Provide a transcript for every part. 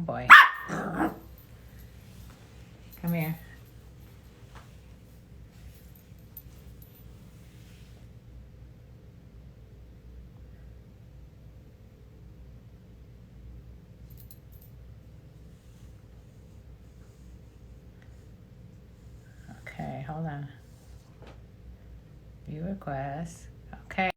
boy. Come here. Okay, hold on. View request. Okay.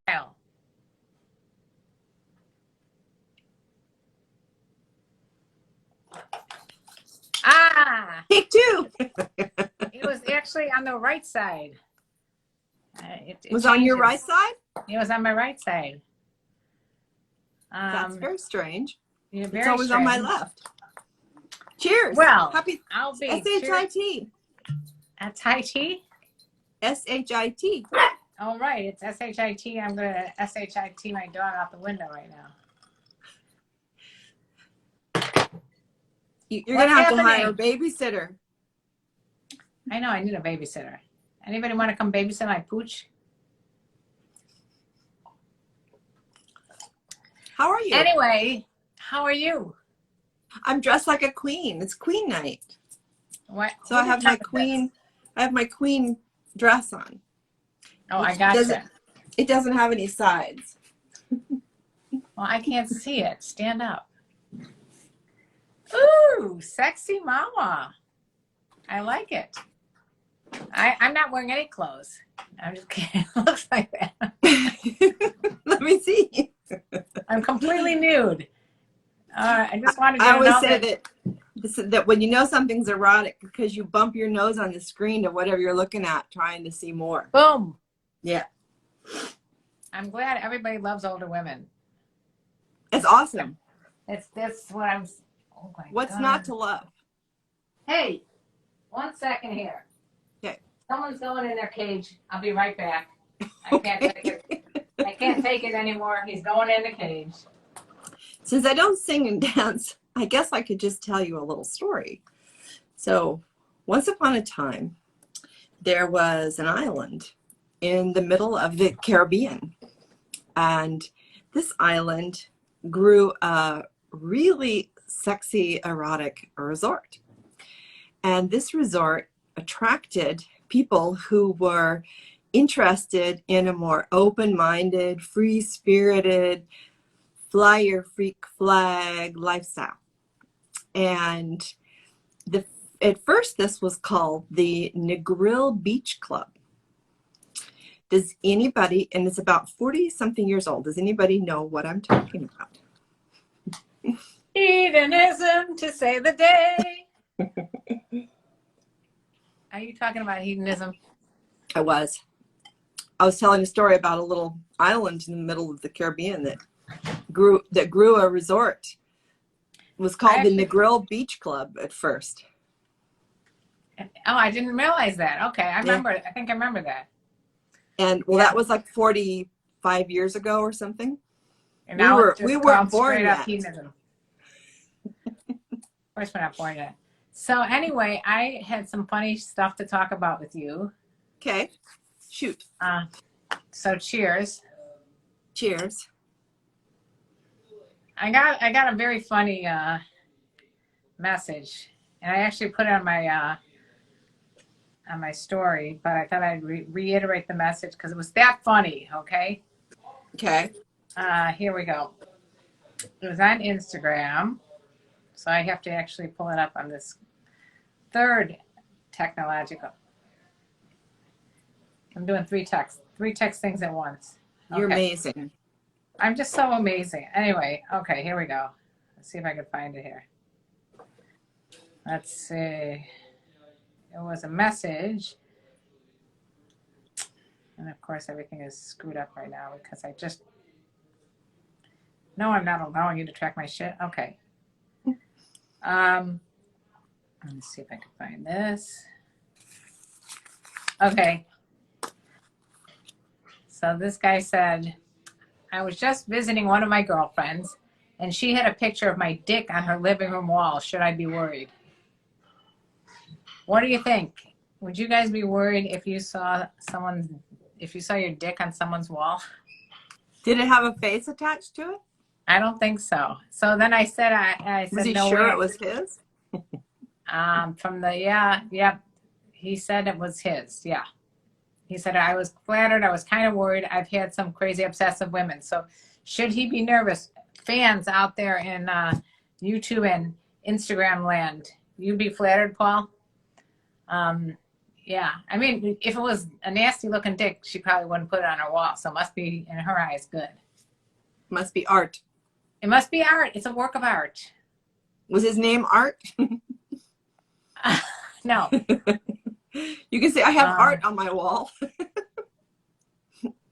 Ah! Take two. It was actually on the right side. It was on your changes. right side? It was on my right side. That's very strange. You're It's very always strange. on my left. Cheers. Well, Happy I'll be S-H-I-T. At Tai Chi? S-H-I-T. Oh, right. It's S-H-I-T. I'm going to S-H-I-T my dog out the window right now. You're going to have to hire a babysitter. I know. I need a babysitter. Anybody want to come babysit my pooch? How are you? Anyway, how are you? I'm dressed like a queen. It's queen night. What? So I have my queen. I have my queen dress on. Oh, I gotcha. It doesn't have any sides. Well, I can't see it. Stand up. Ooh, sexy mama. I like it. I'm not wearing any clothes. I'm just kidding. It looks like that. Let me see. I'm completely nude. I just wanted to I always know say that when you know something's erotic, because you bump your nose on the screen to whatever you're looking at, trying to see more. Boom. Yeah. I'm glad everybody loves older women. It's awesome. That's what I'm. Oh my What's God. not to love? Hey, 1 second here. Okay. Someone's going in their cage. I'll be right back. I can't take it. I can't take it anymore. He's going in the cage. Since I don't sing and dance, I guess I could just tell you a little story. So, once upon a time, there was an island in the middle of the Caribbean. And this island grew a really sexy, erotic resort. And this resort attracted people who were interested in a more open-minded, free-spirited, fly your freak flag lifestyle. And at first this was called the Negril Beach Club. Does anybody, and it's about 40 something years old, does anybody know what I'm talking about? Hedonism to save the day. Are you talking about hedonism? I was telling a story about a little island in the middle of the Caribbean that grew a resort. It was called the Negril Beach Club at first. Oh, I didn't realize that. Okay, I remember. Yeah. I think I remember that. And well, that was like 45 years ago or something. And now we weren't born yet. Hedonism. Of course, we're not born yet. So anyway, I had some funny stuff to talk about with you. Okay, shoot. So cheers. Cheers. I got a very funny message, and I actually put it on my story, but I thought I'd reiterate the message because it was that funny. Okay. Okay. Here we go. It was on Instagram, so I have to actually pull it up on this third technological. I'm doing three text things at once. Okay. You're amazing. I'm just so amazing. Anyway, okay, here we go. Let's see if I can find it here. Let's see. It was a message. And of course, everything is screwed up right now because I just... No, I'm not allowing you to track my shit. Okay. Let me see if I can find this. Okay. So this guy said, I was just visiting one of my girlfriends, and she had a picture of my dick on her living room wall. Should I be worried? What do you think? Would you guys be worried if you saw your dick on someone's wall? Did it have a face attached to it? I don't think so. So then I said, I Was said, he no sure way. it was his? From the, yeah, yep. He said it was his. Yeah. He said, I was flattered. I was kind of worried. I've had some crazy obsessive women. So should he be nervous? Fans out there in YouTube and Instagram land, you'd be flattered, Paul? Yeah. I mean, if it was a nasty looking dick, she probably wouldn't put it on her wall. So it must be, in her eyes, good. Must be art. It must be art. It's a work of art. Was his name Art? No. You can say, I have art on my wall.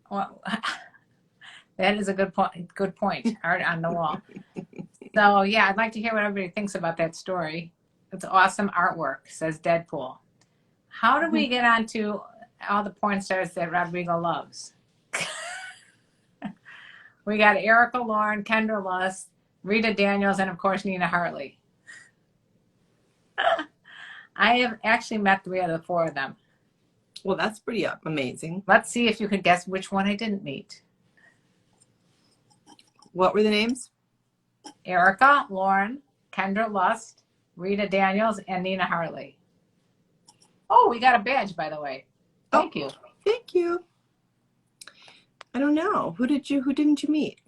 Well, that is a good point. Good point. Art on the wall. So yeah, I'd like to hear what everybody thinks about that story. It's awesome artwork, says Deadpool. How do we get onto all the porn stars that Rodrigo loves? We got Erica Lauren, Kendra Lust, Rita Daniels, and of course Nina Hartley. I have actually met 3 out of the 4 of them. Well, that's pretty amazing. Let's see if you can guess which one I didn't meet. What were the names? Erica Lauren, Kendra Lust, Rita Daniels, and Nina Hartley. Oh, we got a badge, by the way. Thank you. Thank you. I don't know. Who didn't you meet?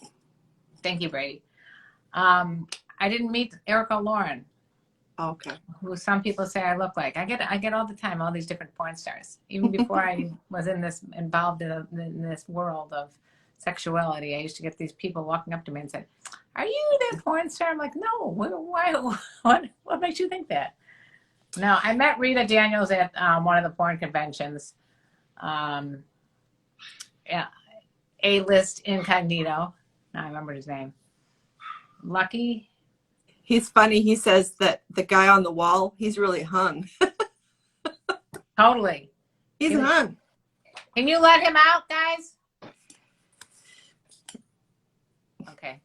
Thank you, Brady. I didn't meet Erica Lauren, Oh, okay. who some people say I look like. I get all the time all these different porn stars. Even before I was involved in this world of sexuality, I used to get these people walking up to me and said, "Are you that porn star?" I'm like, "No. Why? What makes you think that?" No, I met Rita Daniels at one of the porn conventions. Yeah, A-list incognito. I remember his name. Lucky. He's funny. He says that the guy on the wall, he's really hung. Totally. He's hung. Can you let him out, guys? Okay.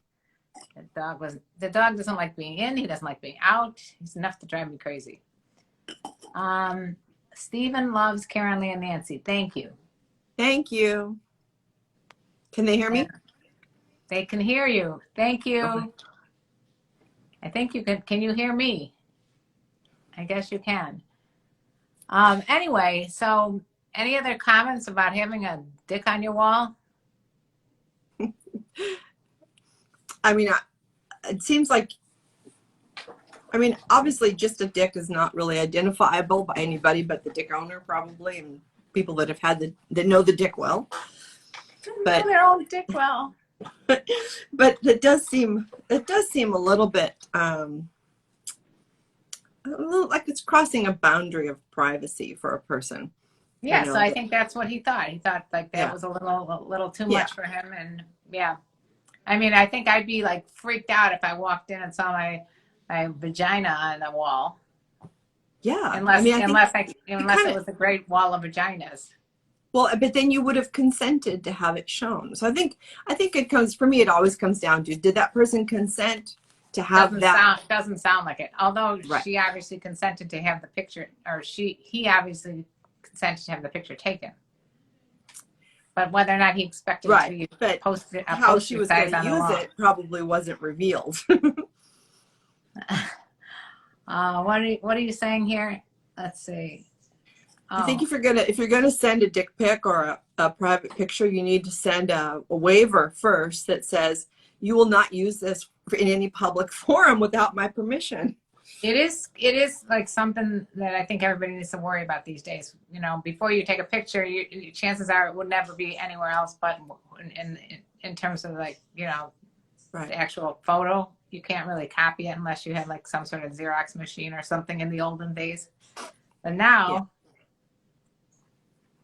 The dog doesn't like being in. He doesn't like being out. He's enough to drive me crazy. Stephen loves Karenlee and Nancy. Thank you. Thank you. Can they hear me? They can hear you. Thank you. Okay. I think you can you hear me? I guess you can. Anyway, so any other comments about having a dick on your wall? I mean, it seems like, I mean, obviously just a dick is not really identifiable by anybody but the dick owner probably, and people that have had that know the dick well. But their own dick well. But it does seem a little bit like it's crossing a boundary of privacy for a person. Yeah, so I think that's what he thought. He thought like that was a little too much for him, and yeah. I mean, I think I'd be like freaked out if I walked in and saw my vagina on the wall. Yeah, unless it was a great wall of vaginas. Well, but then you would have consented to have it shown. So I think it comes, for me, it always comes down to, did that person consent to have Doesn't sound like it. Although she obviously consented to have the picture, or he obviously consented to have the picture taken. But whether or not he expected to be posted, how she was going to use it probably wasn't revealed. What are you saying here? Let's see. I think if you're gonna send a dick pic or a private picture, you need to send a waiver first that says you will not use this in any public forum without my permission. It is like something that I think everybody needs to worry about these days. You know, before you take a picture, chances are it would never be anywhere else but in terms of like, you know, the actual photo. You can't really copy it unless you had like some sort of Xerox machine or something in the olden days. But now.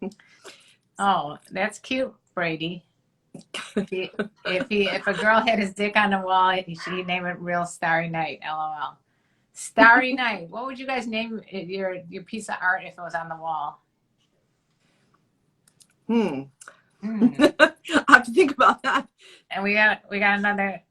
Yeah. Oh, that's cute, Brady. If a girl had his dick on the wall, she'd name it Real Starry Night. LOL. Starry Night. What would you guys name your piece of art if it was on the wall? I have to think about that. And we got another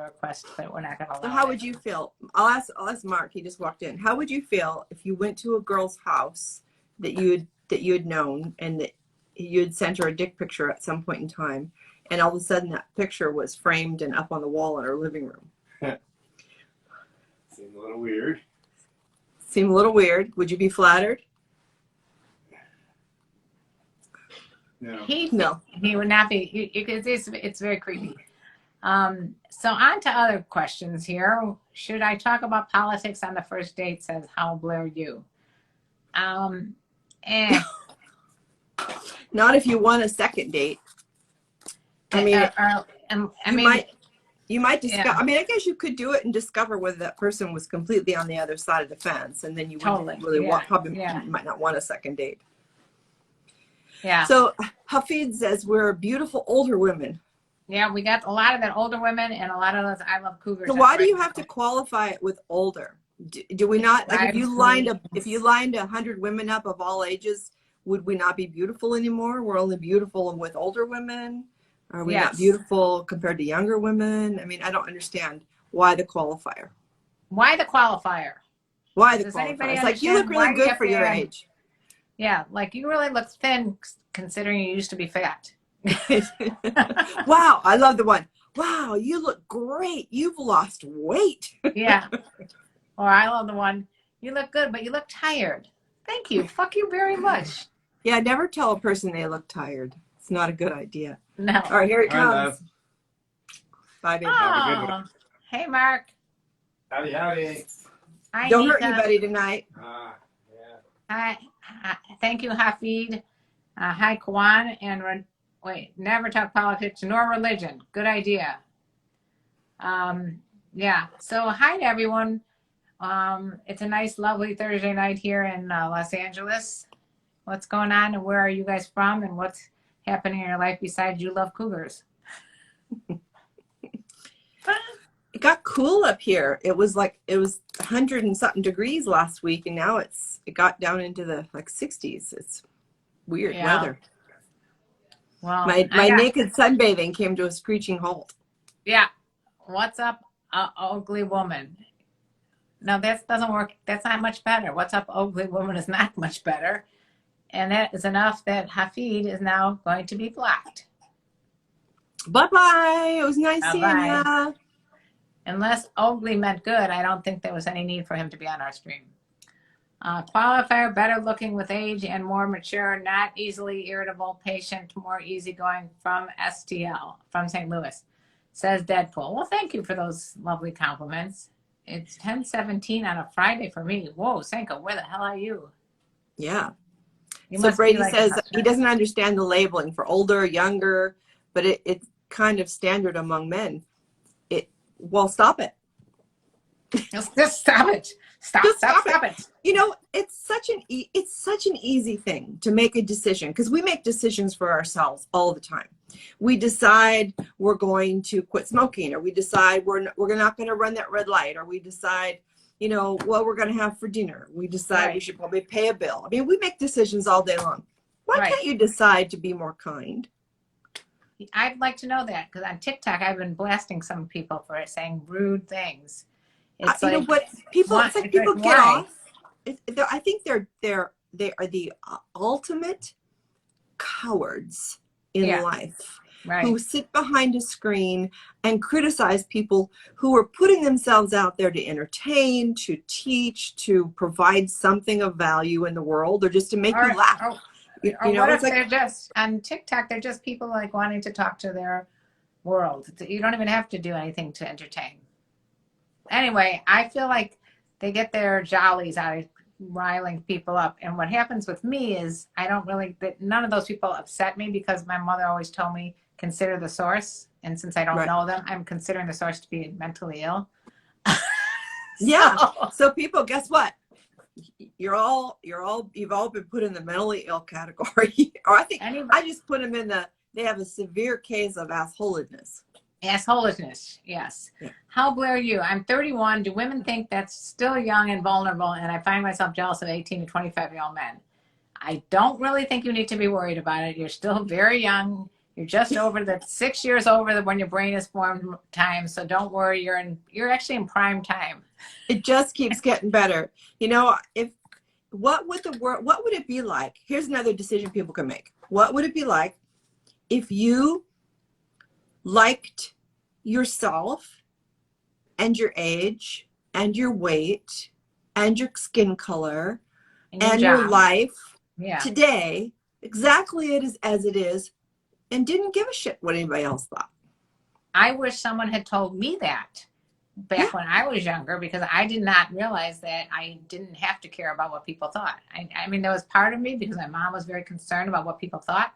request, but we're not gonna. So how would you feel? I'll ask Mark. He just walked in. How would you feel if you went to a girl's house that you had known and that you had sent her a dick picture at some point in time, and all of a sudden that picture was framed and up on the wall in her living room. Seemed a little weird. Seemed a little weird. Would you be flattered? No. No. He would not be. It's very creepy. So on to other questions here. Should I talk about politics on the first date? Says How Blair You. Not if you want a second date. I mean, you might discover. Yeah. I mean, I guess you could do it and discover whether that person was completely on the other side of the fence, and then you wouldn't really might not want a second date. Yeah. So Hafid says we're beautiful older women. Yeah, we got a lot of that older women and a lot of those I love cougars. So why do you have to qualify it with older? Do we not, like, if you lined 100 women up of all ages, would we not be beautiful anymore? We're only beautiful with older women. Are we not beautiful compared to younger women? I mean, I don't understand why the qualifier. Why the qualifier? Why the qualifier? It's like, you look really good for your age. Yeah, like you really look thin considering you used to be fat. Wow, I love the one. Wow, you look great. You've lost weight. Yeah. Or I love the one, you look good, but you look tired. Thank you. Fuck you very much. Yeah, never tell a person they look tired. It's not a good idea. No. All right, here it comes. Love. Bye, baby. Have a good one. Hey, Mark. Howdy, howdy. Hi, Don't hurt Nika. anybody tonight. Yeah. Hi. Thank you, Hafid. Hi, Kwan. And never talk politics nor religion. Good idea. Yeah. So hi to everyone. It's a nice, lovely Thursday night here in Los Angeles. What's going on and where are you guys from and what's happening in your life besides you love cougars? It got cool up here. It was 100 and something degrees last week, and now it got down into the 60s. It's weird weather. Well, my naked sunbathing came to a screeching halt. Yeah. What's up, ugly woman? No, that doesn't work. That's not much better. What's up, ugly woman is not much better. And that is enough that Hafid is now going to be blocked. Bye-bye. It was nice seeing ya. Unless ugly meant good, I don't think there was any need for him to be on our stream. Qualifier, better looking with age and more mature, not easily irritable, patient, more easygoing from STL, from St. Louis, says Deadpool. Well, thank you for those lovely compliments. It's 10:17 on a Friday for me. Whoa, Senka, where the hell are you? Yeah. You so Brady like says he doesn't understand the labeling for older, younger, but it's kind of standard among men. Well, stop it. Just stop it. Stop it. You know, it's such an easy thing to make a decision, because we make decisions for ourselves all the time. We decide we're going to quit smoking, or we decide we're not going to run that red light, or we decide, what we're going to have for dinner. We decide we should probably pay a bill. I mean, we make decisions all day long. Why can't you decide to be more kind? I'd like to know that, because on TikTok I've been blasting some people for saying rude things. It's you know what people? It's like people get off. I think they are the ultimate cowards in life, who sit behind a screen and criticize people who are putting themselves out there to entertain, to teach, to provide something of value in the world, or just to make you laugh. Or what if they're just on TikTok? They're just people wanting to talk to their world. You don't even have to do anything to entertain. Anyway, I feel like they get their jollies out of riling people up. And what happens with me is none of those people upset me, because my mother always told me, consider the source. And since I don't know them, I'm considering the source to be mentally ill. So people, guess what? You've all been put in the mentally ill category. Or I just put them in they have a severe case of assholedness. Assholedness, yes. Yeah. How Blair you? I'm 31. Do women think that's still young and vulnerable? And I find myself jealous of 18 to 25-year-old men. I don't really think you need to be worried about it. You're still very young. You're just over 6 years over when your brain is formed time. So don't worry. You're actually in prime time. It just keeps getting better. What would it be like? Here's another decision people can make. What would it be like if you liked yourself and your age and your weight and your skin color and your job. life Yeah. today exactly as it is, and didn't give a shit what anybody else thought. I wish someone had told me that back when I was younger, because I did not realize that I didn't have to care about what people thought. I mean, there was part of me, because my mom was very concerned about what people thought.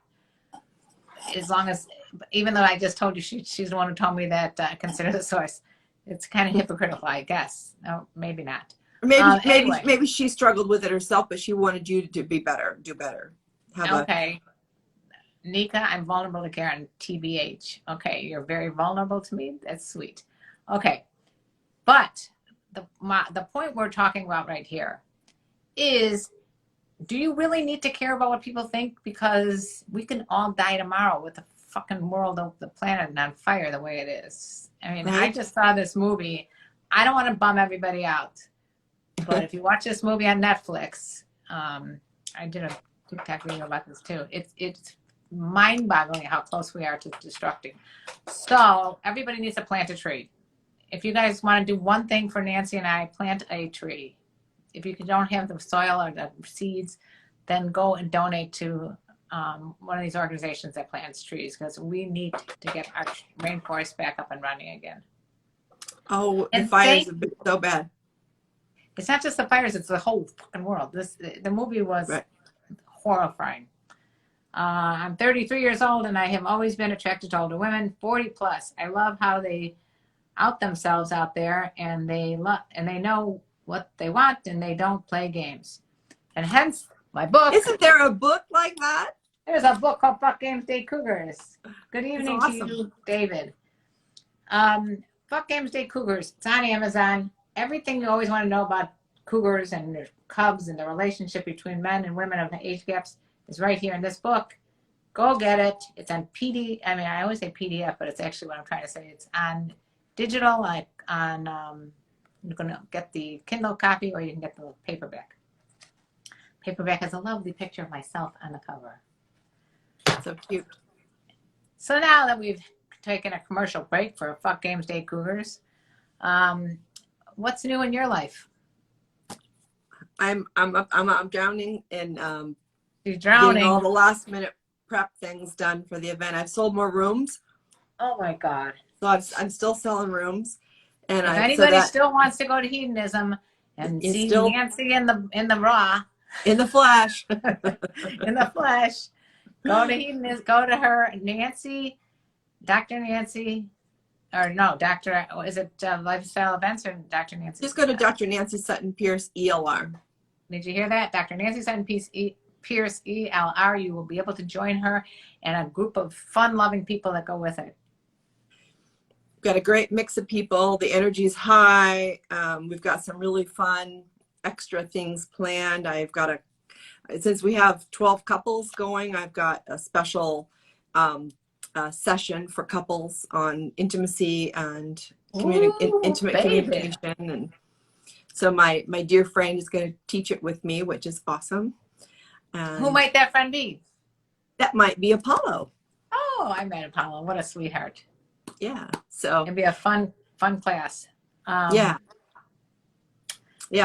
As long as, even though I just told you she's the one who told me that consider the source. It's kind of hypocritical, I guess. No, maybe not. Anyway. Maybe she struggled with it herself, but she wanted you to be better, do better. Okay. Nika, I'm vulnerable to Karen, TBH. Okay, you're very vulnerable to me. That's sweet. Okay. But the point we're talking about right here is, do you really need to care about what people think? Because we can all die tomorrow with the fucking world of the planet on fire the way it is. I mean, Right. I just saw this movie. I don't want to bum everybody out, but if you watch this movie on Netflix, I did a TikTok video about this too. It's mind-boggling how close we are to destructing. So everybody needs to plant a tree. If you guys want to do one thing for Nancy and I, plant a tree. If you don't have the soil or the seeds, then go and donate to one of these organizations that plants trees, because we need to get our rainforest back up and running again. Oh, the And fires have been so bad. It's not just the fires, it's the whole fucking world. The movie was horrifying. I'm 33 years old, and I have always been attracted to older women, 40 plus. I love how they out themselves out there, and they know what they want, and they don't play games. And hence my book. Isn't there a book like that? There's a book called Fuck Games Day Cougars. Good evening to you, David. Fuck Games Day Cougars. It's on Amazon. Everything you always want to know about cougars and their cubs and the relationship between men and women of age gaps is right here in this book. Go get it. It's on PD. I mean, I always say PDF, but it's actually what I'm trying to say. It's on digital, like on, you're going to get the Kindle copy, or you can get the paperback. Paperback has a lovely picture of myself on the cover. So cute. So now that we've taken a commercial break for Fuck Games Day Cougars, what's new in your life? I'm drowning in You're drowning. getting all the last minute prep things done for the event. I've sold more rooms. Oh my God. So I'm still selling rooms. And if anybody still wants to go to hedonism and see Nancy in the raw, in the flesh, in the flesh, go to hedonism. Go to her, Nancy, Dr. Nancy, or no, Dr. Is it Lifestyle Events or Dr. Nancy? Just go to Dr. Nancy Sutton Pierce ELR. Did you hear that? Dr. Nancy Sutton Pierce ELR. You will be able to join her and a group of fun-loving people that go with it. Got a great mix of people. The energy is high. We've got some really fun extra things planned. Since we have 12 couples going, I've got a special session for couples on intimacy and intimate communication. And so my dear friend is going to teach it with me, which is awesome. Who might that friend be? That might be Apollo. Oh, I met Apollo. What a sweetheart. Yeah. So it'd be a fun class. Yeah.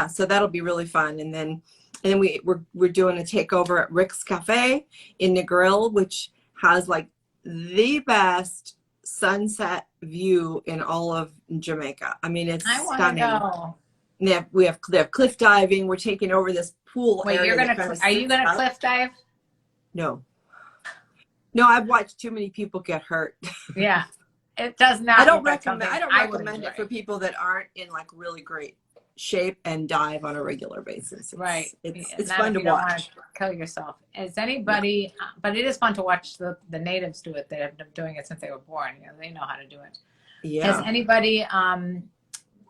So that'll be really fun. And then we're doing a takeover at Rick's Cafe in Negril, which has like the best sunset view in all of Jamaica. I mean, it's stunning. Go. They have cliff diving. We're taking over this pool area. Are you gonna cliff dive? No, I've watched too many people get hurt. Yeah. It does not. I don't recommend it for people that aren't in like really great shape and dive on a regular basis. It's fun to watch. To kill yourself. Is anybody? But it is fun to watch the natives do it. That have been doing it since they were born. You know, they know how to do it. Yeah. Has anybody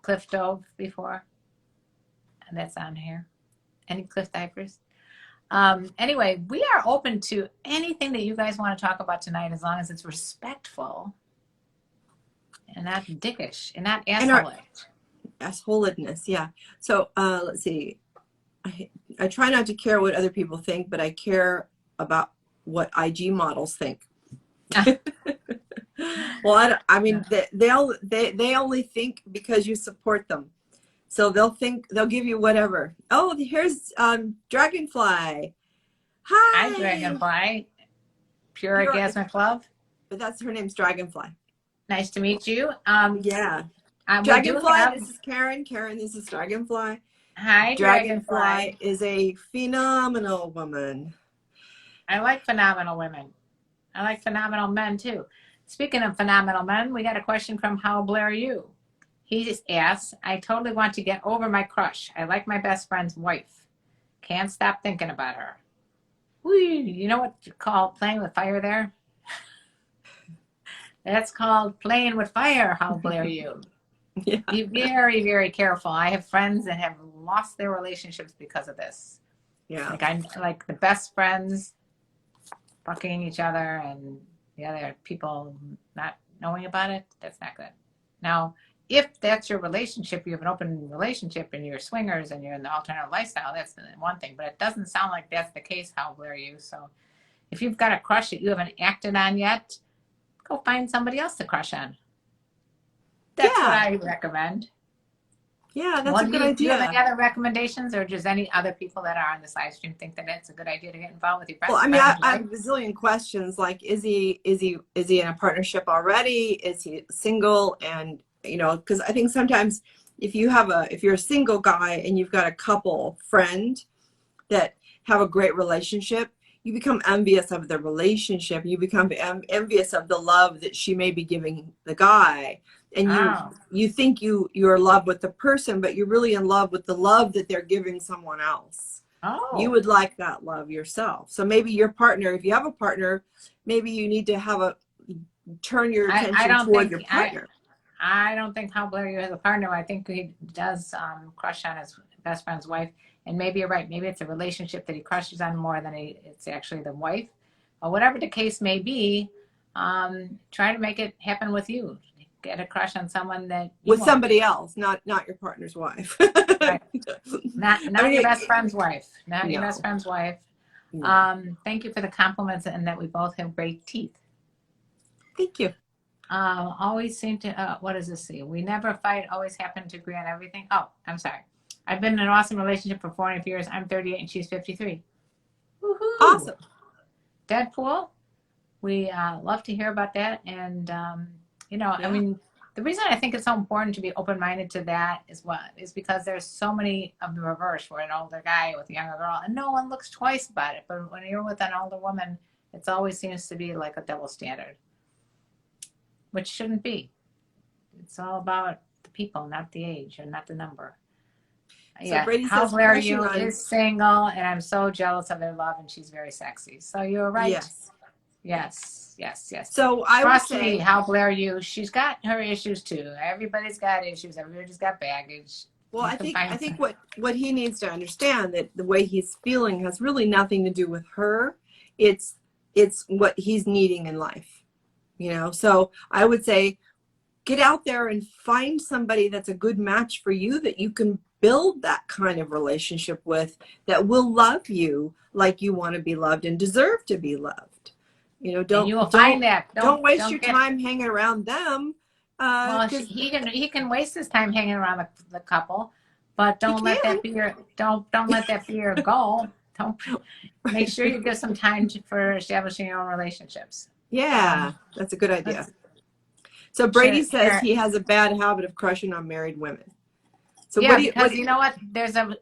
cliff dove before? And that's on here. Any cliff divers? Anyway, we are open to anything that you guys want to talk about tonight, as long as it's respectful. And not dickish, and not asshole-ish. Assholedness, yeah. So let's see. I try not to care what other people think, but I care about what IG models think. Well, I mean, they only think because you support them. So they'll give you whatever. Oh, here's Dragonfly. Hi, Hi. Dragonfly. Pure You're, Orgasmic Love. but that's her name's Dragonfly. Nice to meet you. Yeah. We do Dragonfly, have. this is Karen. Karen, this is Dragonfly. Hi, Dragonfly Dragonfly. is a phenomenal woman. I like phenomenal women. I like phenomenal men too. Speaking of phenomenal men, we got a question from How Blair You. He just asks, I totally want to get over my crush. I like my best friend's wife. Can't stop thinking about her. Whee, you know what you call playing with fire there? That's called playing with fire, How Blair You. Yeah. Be very, very careful. I have friends that have lost their relationships because of this. Yeah. Like the best friends fucking each other and the other people not knowing about it. That's not good. Now, if that's your relationship, you have an open relationship and you're swingers and you're in the alternative lifestyle, that's one thing. But it doesn't sound like that's the case, How Blair You. So if you've got a crush that you haven't acted on yet, go find somebody else to crush on. That's what I recommend. Yeah, that's a good idea. Do you have any other recommendations, or does any other people that are on this live stream think that it's a good idea to get involved with your friends? Well, I mean, I have a bazillion questions. Like, is he in a partnership already? Is he single? And because I think sometimes if you're a single guy and you've got a couple friend that have a great relationship, you become envious of the relationship. You become envious of the love that she may be giving the guy. And you think you're in love with the person, but you're really in love with the love that they're giving someone else. Oh. You would like that love yourself. So maybe your partner, if you have a partner, maybe you need to turn your attention toward your partner. I don't think How Blair You has a partner. I think he does crush on his best friend's wife. And maybe you're right. Maybe it's a relationship that he crushes on more than it's actually the wife. Or whatever the case may be, try to make it happen with you. Get a crush on someone that with somebody else, not your partner's wife. Right. Not your best friend's wife. Not your best friend's wife. No. Thank you for the compliments and that we both have great teeth. Thank you. Always seem to, what does this say? We never fight, always happen to agree on everything. Oh, I'm sorry. I've been in an awesome relationship for 4 years. I'm 38 and she's 53. Woohoo! Awesome. Deadpool. We love to hear about that. And, I mean, the reason I think it's so important to be open-minded to that is because there's so many of the reverse where an older guy with a younger girl and no one looks twice about it. But when you're with an older woman, it always seems to be like a double standard, which shouldn't be. It's all about the people, not the age or not the number. So yeah, How Blair You is single, and I'm so jealous of their love, and she's very sexy. So you're right. Yes. So trust me, How Blair You. She's got her issues too. Everybody's got issues. Everybody's got baggage. Well, I think what he needs to understand that the way he's feeling has really nothing to do with her. It's what he's needing in life. So I would say, get out there and find somebody that's a good match for you that you can build that kind of relationship with, that will love you like you want to be loved and deserve to be loved. Don't waste your time hanging around them. Well, he can waste his time hanging around the couple, but don't let that be your goal. Don't make sure you give some time for establishing your own relationships. Yeah, that's a good idea. So Brady says he has a bad habit of crushing on married women. So yeah, because you know what?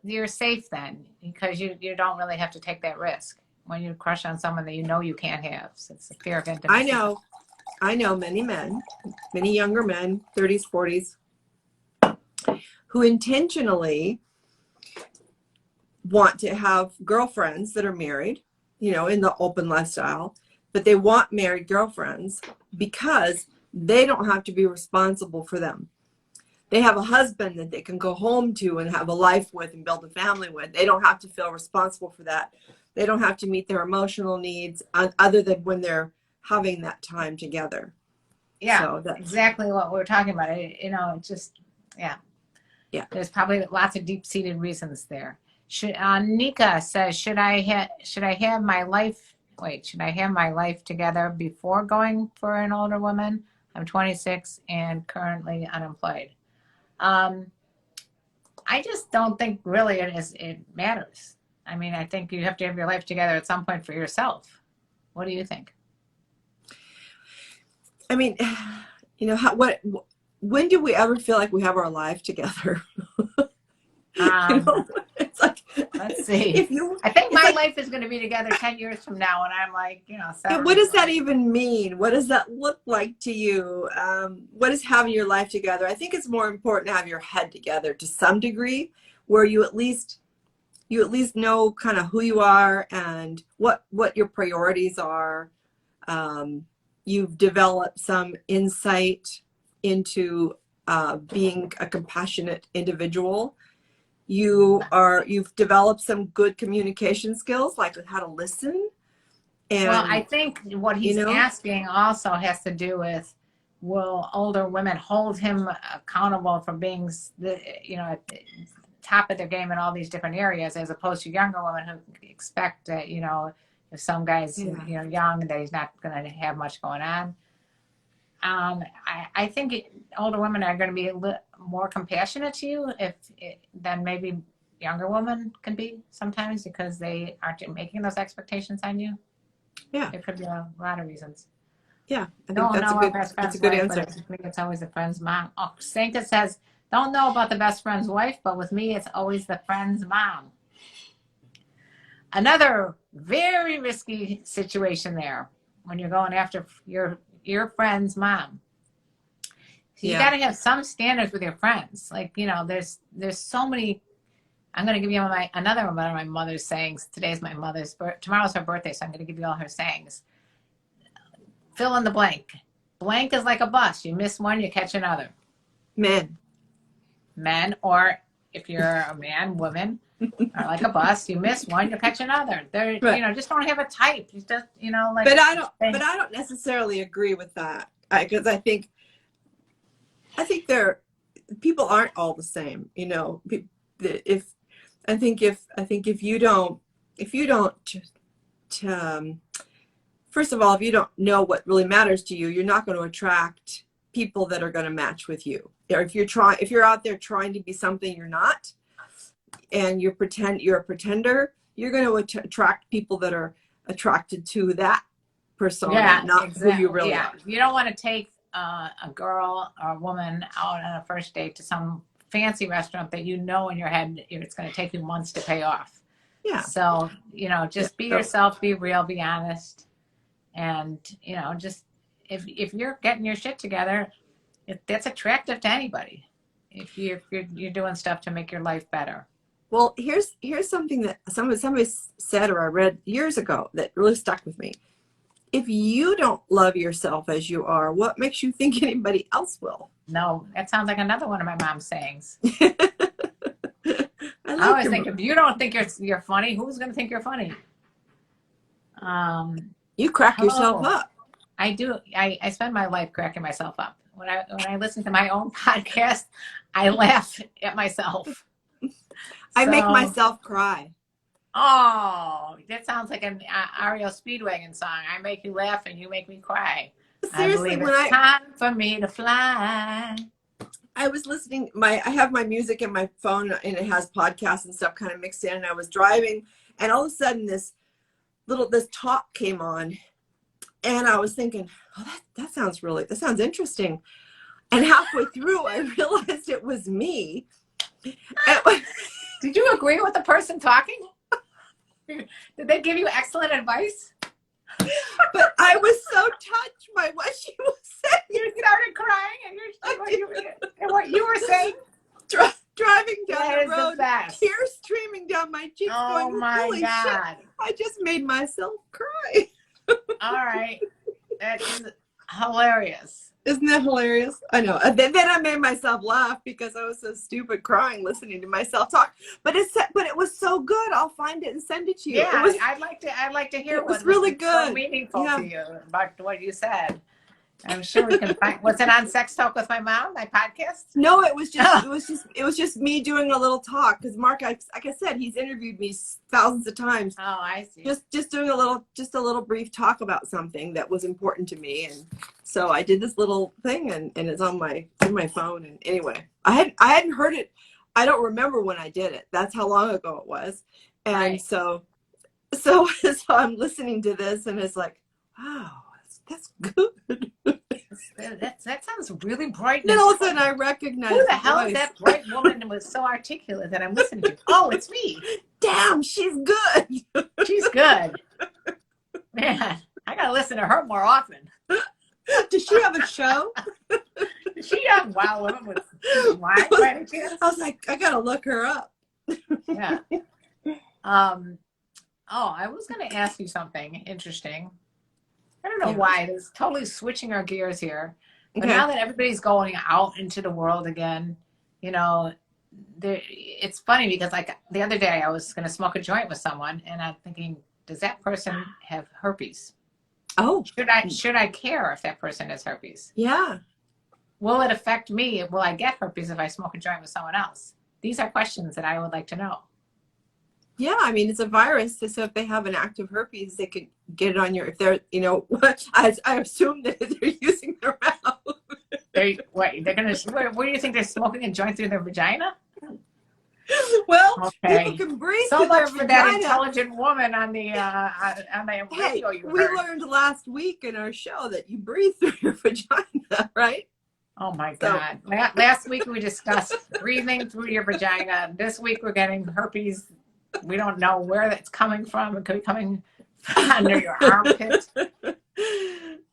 You're safe then, because you don't really have to take that risk when you crush on someone that you can't have. So it's a fear of intimacy. I know many men, many younger men, 30s, 40s, who intentionally want to have girlfriends that are married, in the open lifestyle, but they want married girlfriends because they don't have to be responsible for them. They have a husband that they can go home to and have a life with and build a family with. They don't have to feel responsible for that. They don't have to meet their emotional needs other than when they're having that time together. Yeah, so that's exactly what we're talking about. Yeah. There's probably lots of deep-seated reasons there. Nika says, should I have my life together before going for an older woman? I'm 26 and currently unemployed. I just don't think really it matters. I mean, I think you have to have your life together at some point for yourself. What do you think? I mean, you know, when do we ever feel like we have our life together? You know, it's like, let's see. I think my life is going to be together 10 years from now, and I'm like, you know, 7. What does that even mean? What does that look like to you? What is having your life together? I think it's more important to have your head together to some degree, where you at least know kind of who you are and what your priorities are. You've developed some insight into being a compassionate individual. You've developed some good communication skills, like how to listen. And, well, I think what he's asking also has to do with, will older women hold him accountable for being, at the top of their game in all these different areas, as opposed to younger women who expect that, if some guy's, young, that he's not going to have much going on. I think older women are going to be a little more compassionate to you than maybe younger women can be sometimes, because they aren't making those expectations on you. Yeah. There could be a lot of reasons. Yeah, I think that's a good answer. I think it's always the friend's mom. Oh, Sanka says, don't know about the best friend's wife, but with me, it's always the friend's mom. Another very risky situation there when you're going after your friend's mom. So you got to have some standards with your friends. Like, there's so many. I'm going to give you another one of my mother's sayings. Today's my mother's tomorrow's her birthday, so I'm going to give you all her sayings. Fill in the blank. Blank is like a bus. You miss one, you catch another. Men, or if you're a man, woman, are like a bus. You miss one, you catch another. They're right. Just don't have a type. You just like. But I don't necessarily agree with that, because I think people aren't all the same. If you don't first of all, if you don't know what really matters to you, you're not going to attract people that are going to match with you. Or if you're out there trying to be something you're not, and you're a pretender, you're going to attract people that are attracted to that persona, not exactly who you really are. You don't want to take a girl or a woman out on a first date to some fancy restaurant that in your head it's going to take you months to pay off. Yeah. So, just be yourself, be real, be honest. And, just if you're getting your shit together, that's attractive to anybody. If you're doing stuff to make your life better. Well, here's something that somebody said, or I read years ago, that really stuck with me. If you don't love yourself as you are, what makes you think anybody else will? No, that sounds like another one of my mom's sayings. I always think, if you don't think you're funny, who's going to think you're funny? You crack yourself up. I do. I spend my life cracking myself up. When I listen to my own podcast, I laugh at myself. I make myself cry. Oh, that sounds like an Ariel Speedwagon song. I make you laugh and you make me cry. Seriously, it's time for me to fly. I was listening. I have my music in my phone, and it has podcasts and stuff kind of mixed in. And I was driving, and all of a sudden this talk came on, and I was thinking, oh, that sounds interesting. And halfway through, I realized it was me. Did you agree with the person talking? Did they give you excellent advice? But I was so touched by what she was saying. You started crying, and what you were saying? Driving down the road, tears streaming down my cheeks. Oh going, my holy God! Shit, I just made myself cry. All right, that is hilarious. Isn't that hilarious? I know. And then I made myself laugh because I was so stupid crying listening to myself talk. But it was so good. I'll find it and send it to you. Yeah, I'd like to hear. It was really good. So meaningful to you about what you said. I'm sure we can find. Was it on Sex Talk with My Mom, my podcast? No, it was just me doing a little talk because Mark, like I said, he's interviewed me thousands of times. Oh, I see. Just doing a little brief talk about something that was important to me, and so I did this little thing, and it's on my phone. And anyway, I hadn't heard it. I don't remember when I did it. That's how long ago it was, and Right. so I'm listening to this, and it's like, wow, that's good. That sounds really bright. Then all of a sudden I recognize who the hell voice. is that bright woman that was so articulate that I'm listening to? Oh, it's me. Damn, she's good. She's good. Man, I gotta listen to her more often. Does she have a show? Is she on Wild Women with wine by any chance? I was like, I gotta look her up. Yeah. Oh, I was gonna ask you something interesting. I don't know Yeah. why. It's totally switching our gears here. But Okay. now that everybody's going out into the world again, you know, it's funny because like the other day I was going to smoke a joint with someone and I'm thinking, does that person have herpes? Oh, Should I care if that person has herpes? yeah. Will it affect me? Will I get herpes if I smoke a joint with someone else? These are questions that I would like to know. Yeah, I mean, it's a virus. So if they have an active herpes, they could get it on your, if they're, I assume that they're using their mouth. They're going to, what do you think? They're smoking a joint through their vagina? Well, Okay. people can breathe So through their much for that vagina. intelligent woman on the Hey, radio you we heard. learned last week in our show that you breathe through your vagina, right? Oh my So- God. Last week we discussed breathing through your vagina. This week we're getting herpes. We don't know where that's coming from. It could be coming under your armpit.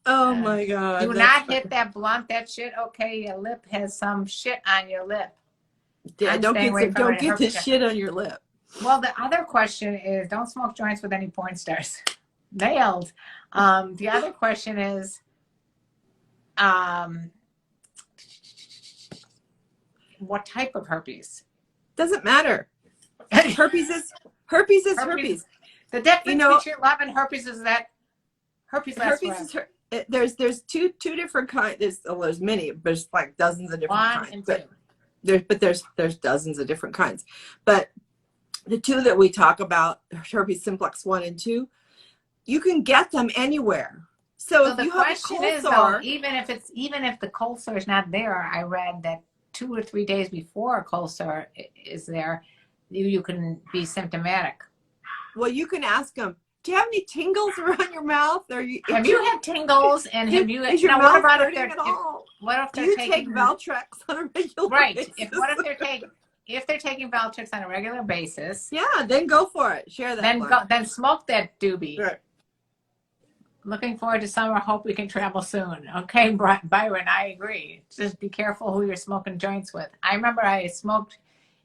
Oh my God. Do not hit that blunt, that shit. Okay, your lip has some shit on your lip. Yeah, I'm don't staying away get from don't it. get this shit on your lip. Well, the other question is don't smoke joints with any porn stars. Nailed. The other question is, what type of herpes? Doesn't matter. Herpes is herpes. The difference You know- between love and herpes is that herpes lasts Herpes forever. is there's two different kinds. There's many. There's like dozens of different One kinds. and But two. there's dozens of different kinds. But the two that we talk about, herpes simplex 1 and 2, you can get them anywhere. So So if the you have a question cold is, though, sore, even if the cold sore is not there, I read that 2 or 3 days before a cold sore is there, you can be symptomatic. well, you can ask them, do you have any tingles around your mouth? Have Have you had tingles? And have you? Is your now, mouth what about if hurting they're? at all? What if Do they're you taking take Valtrex on a regular right? basis? If they're taking Valtrex on a regular basis, Yeah, then go for it. Share that. then smoke that doobie. Right. Looking forward to summer. Hope we can travel soon. Okay, Byron, I agree. Just be careful who you're smoking joints with. I remember I smoked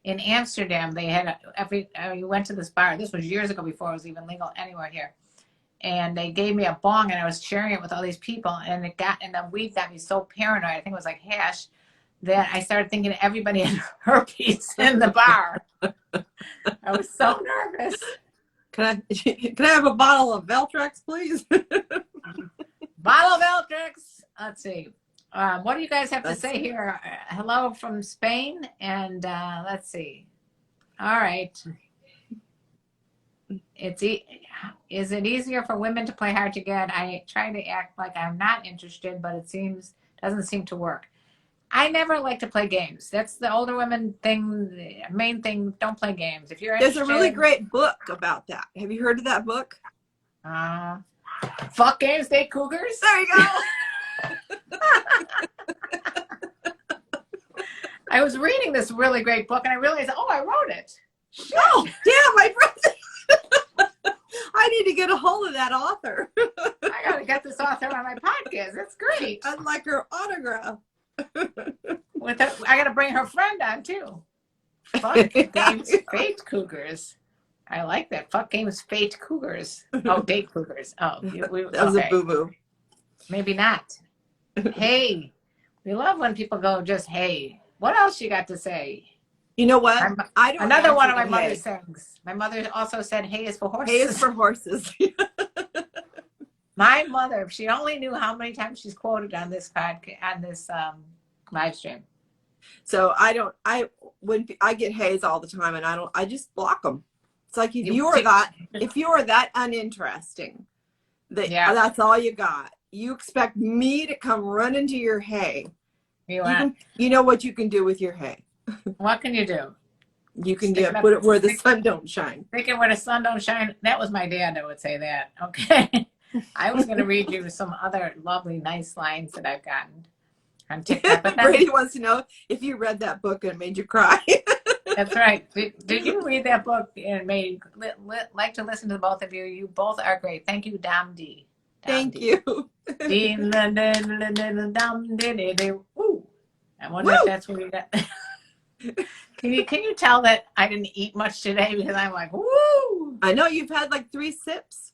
in Amsterdam. They had you went to this bar. This was years ago before it was even legal anywhere here. And they gave me a bong, and I was sharing it with all these people. And the weed got me so paranoid. I think it was like hash, that I started thinking everybody had herpes in the bar. I was so nervous. Can I have a bottle of Valtrex, please? Bottle of Eldrix. Let's see. What do you guys have to say here? Hello from Spain. And let's see. All right. Is it easier for women to play hard to get? I try to act like I'm not interested, but it doesn't seem to work. I never like to play games. That's the older women thing. The main thing, don't play games. If you're There's interested, a really great book about that. Have you heard of that book? Fuck Games, Date Cougars. There you go. I was reading this really great book and I realized, I wrote it. Oh, damn, I wrote it. I need to get a hold of that author. I gotta get this author on my podcast. That's great. I'd like her autograph. I gotta bring her friend on too. Fuck Games, Fate Cougars. I like that. Fuck Games, Fate Cougars. Oh, Date Cougars. Oh, That was okay. a boo-boo. Maybe not. Hey, we love when people go just, hey. What else you got to say? You know what? I don't Another one of answer my to mother's things. My mother also said, hay is for horses. hay is for horses. My mother, if she only knew how many times she's quoted on this podcast, on this live stream. So when I get haze all the time, and I just block them. It's like if you are that uninteresting, that's all you got. You expect me to come run into your hay. You know what you can do with your hay. What can you do? You can put it where the sun don't shine. Stick it where the sun don't shine. That was my dad that would say that. Okay. I was going to read you some other lovely, nice lines that I've gotten on TikTok. But Brady wants to know if you read that book and it made you cry. That's right. Did you read that book and made like to listen to both of you? You both are great. Thank you, Dom D. Thank you. Ooh. I wonder if that's where you got. Can you tell that I didn't eat much today because I'm like, woo! I know you've had like 3 sips.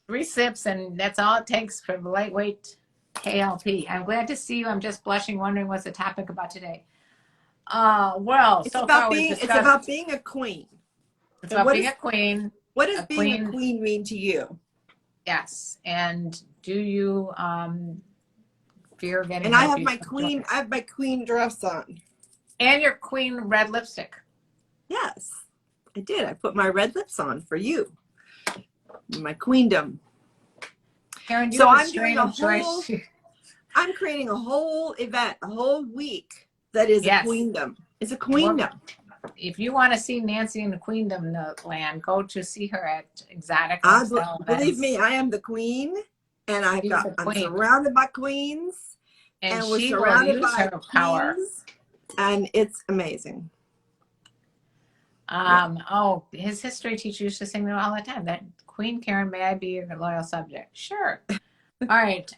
3 sips, and that's all it takes for the lightweight KLP. I'm glad to see you. I'm just blushing, wondering what's the topic about today. Well, it's about being a queen. It's about being a queen. What does being a queen mean to you? Yes, and do you fear getting? And I have my queen dress on. And your queen red lipstick. Yes, I did. I put my red lips on for you. My queendom. Karen, so I'm doing I'm creating a whole event, a whole week that is a queendom. It's a queendom. If you want to see Nancy in the queendom land, go to see her at Exotic. Believe me, I am the queen, and I'm surrounded by queens, and we're surrounded by her power. And it's amazing. Oh, his history teacher used to sing that all the time. That Queen Karen, may I be your loyal subject? Sure. All right.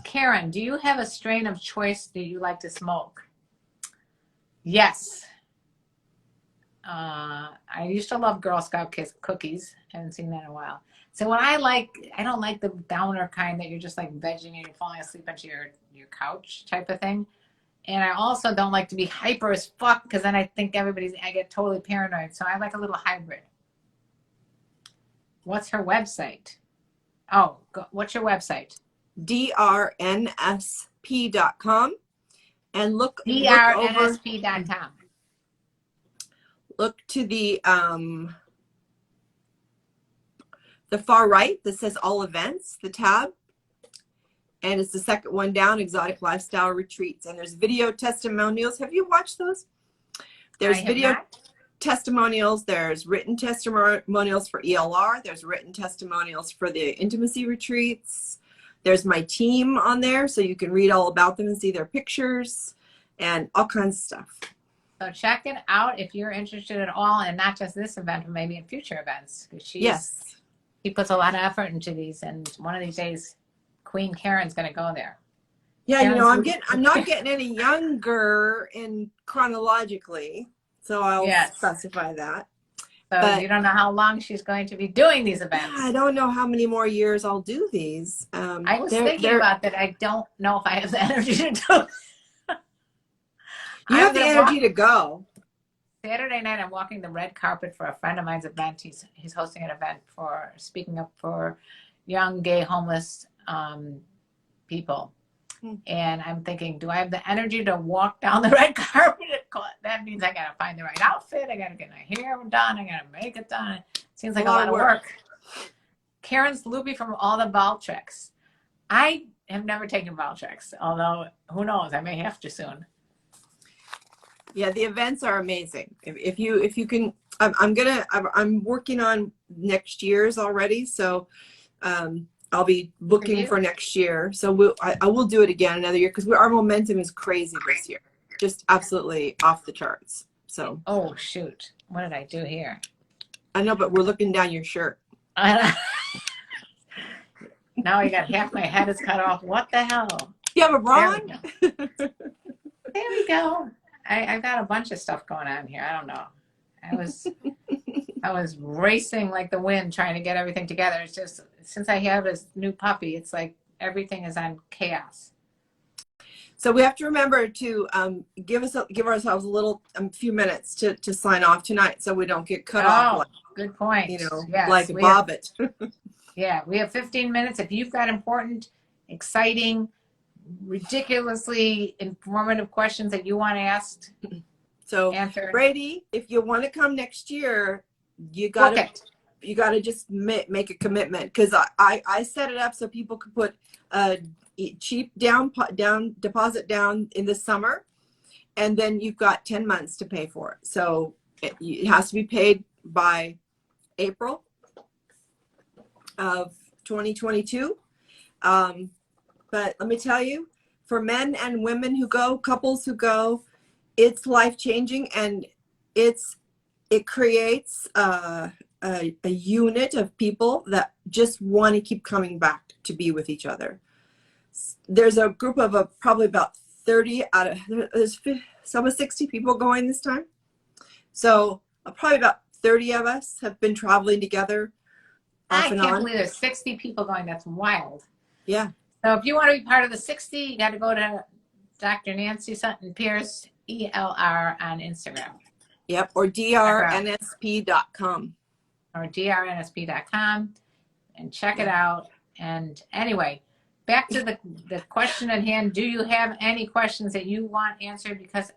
Karen, do you have a strain of choice that you like to smoke? Yes. I used to love Girl Scout cookies. Haven't seen that in a while. So what I don't like the downer kind that you're just like vegging and you're falling asleep onto your couch type of thing. And I also don't like to be hyper as fuck because then I think I get totally paranoid. So I like a little hybrid. What's her website? Oh, what's your website? drnsp.com. And look drnsp.com. Look to the far right that says all events, the tab. And it's the second one down, Exotic Lifestyle Retreats. And there's video testimonials. Have you watched those? There's video testimonials. There's written testimonials for ELR. There's written testimonials for the intimacy retreats. There's my team on there, so you can read all about them and see their pictures and all kinds of stuff. So check it out if you're interested at all, and not just this event, but maybe in future events. Because she puts a lot of effort into these, and one of these days, Queen Karen's going to go there. Yeah, I'm not getting any younger chronologically, so I'll specify that. So you don't know how long she's going to be doing these events. I don't know how many more years I'll do these. I was thinking about that. I don't know if I have the energy to do it. You have the energy to go. Saturday night, I'm walking the red carpet for a friend of mine's event. He's hosting an event for speaking up for young, gay, homeless people. And I'm thinking, do I have the energy to walk down the red carpet? That means I got to find the right outfit. I got to get my hair done. I got to make it done. It seems like a lot of work. Karen's loopy from all the Valtrex. I have never taken Valtrex, although who knows, I may have to soon. Yeah, the events are amazing. If you can, I'm working on next year's already. So, I'll be booking for next year. So I will do it again another year because our momentum is crazy this year. Just absolutely off the charts. So. Oh, shoot. What did I do here? I know, but we're looking down your shirt. Now I got half my head is cut off. What the hell? You have a bra on? There we go. I've got a bunch of stuff going on here. I don't know. I was racing like the wind trying to get everything together. It's just, since I have this new puppy, it's like everything is on chaos. So we have to remember to give ourselves a few minutes to sign off tonight, so we don't get cut off. Good point. Like Bobbit. Yeah, we have 15 minutes. If you've got important, exciting, ridiculously informative questions that you want asked, So answer. Brady, if you want to come next year, you Book gotta it. just make a commitment, because I set it up so people could put a cheap down deposit down in the summer, and then you've got 10 months to pay for it. So it has to be paid by April of 2022. But let me tell you, for men and women who go, couples who go, it's life-changing, and it creates a unit of people that just want to keep coming back to be with each other. There's a group of probably about 30 out of, there's some 60 people going this time. So probably about 30 of us have been traveling together off I and can't on. believe there's 60 people going. That's wild. Yeah. So if you want to be part of the 60, you got to go to Dr. Nancy Sutton Pierce, ELR, on Instagram. Yep. Or drnsp.com. Or drnsp.com, and check it out. And anyway, back to the question at hand. Do you have any questions that you want answered? Because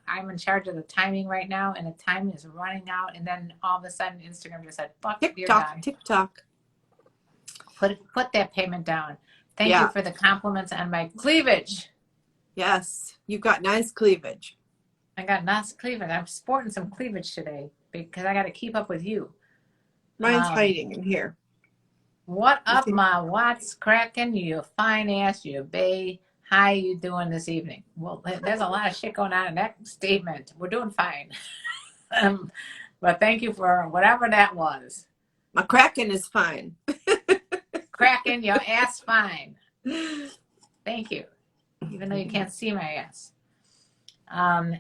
I'm in charge of the timing right now, and the time is running out. And then all of a sudden, Instagram just said, "Fuck, you're done." TikTok. Put that payment down. Thank Yeah. you for the compliments on my cleavage. Yes, you've got nice cleavage. I got nice cleavage. I'm sporting some cleavage today because I got to keep up with you. Mine's hiding in here. What up, my what's cracking? You fine ass, you bae. How you doing this evening? Well, there's a lot of shit going on in that statement. We're doing fine. But thank you for whatever that was. My cracking is fine. Cracking your ass fine. Thank you. Even though you can't see my ass.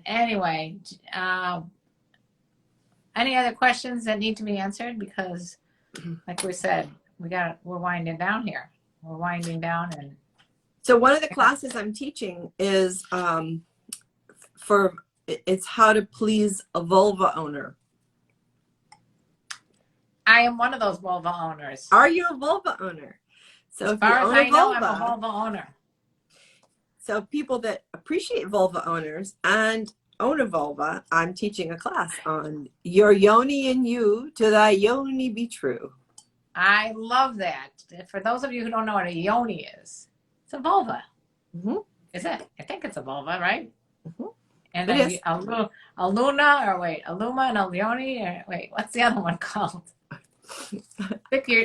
Anyway, any other questions that need to be answered? Because, like we said, we're winding down here. We're winding down, and so one of the classes I'm teaching is it's how to please a vulva owner. I am one of those vulva owners. Are you a vulva owner? So As if you far as own I a know, vulva, I'm a vulva owner. So people that appreciate vulva owners and own a vulva, I'm teaching a class on your yoni in you to thy yoni be true. I love that. For those of you who don't know what a yoni is, it's a vulva. Mm-hmm. Is it? I think it's a vulva, right? Mm-hmm. And It then is. a luna, or wait, a luma and a yoni, or wait, what's the other one called?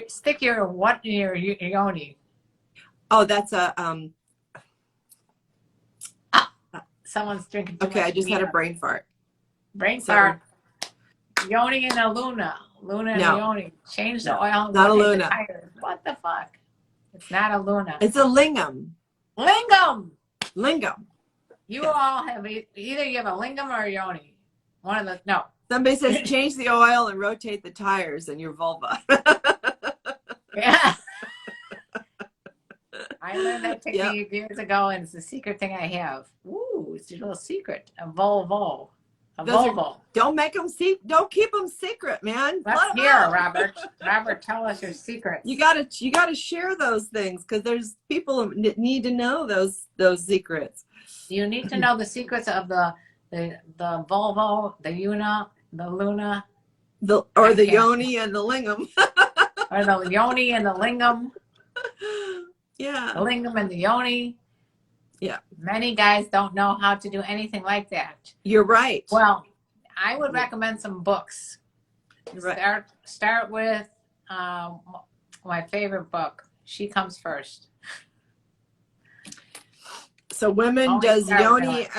Stick your what in your yoni. Oh, that's a Someone's drinking too okay, much I just beer. had a brain fart. Brain So- fart. Yoni and a luna. Luna and No. a yoni. Change the No, oil. not a rotate the luna. tires. What the fuck? It's not a luna. It's a lingam. Lingam. Lingam. You all have either you have a lingam or a yoni. One of the no. Somebody says change the oil and rotate the tires in your vulva. Yeah. I learned that technique Yep. years ago, and it's a secret thing I have. Ooh, it's a little secret. A Volvo. A Those are- Volvo. Don't make them don't keep them secret, man. Let's Let 'em hear, out. Robert. Robert, tell us your secrets. You gotta share those things, because there's people that need to know those secrets. You need to know the secrets of the Volvo, the Una, the Luna, The yoni and the lingam. or the yoni and the lingam. Yeah. The lingam and the yoni. Yeah. Many guys don't know how to do anything like that. You're right. Well, I would recommend some books. You're right. Start with my favorite book, She Comes First. So women Always does start with yoni that.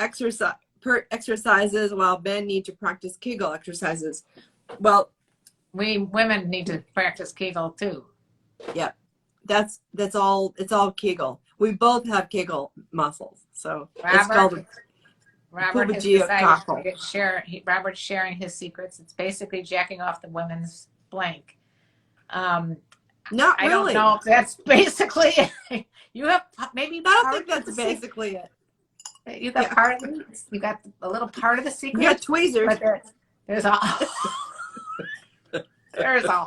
exercises, while men need to practice Kegel exercises. Well, We women need to practice Kegel too. yeah, that's all. It's all Kegel. We both have Kegel muscles, so it's called Robert has decided to share. Robert's sharing his secrets. It's basically jacking off the women's blank. not I really. don't know if that's basically it. You have maybe. I don't part think of that's the secret. basically it. You got Yeah. part of it. You got a little part of the secret. You got tweezers. But there's a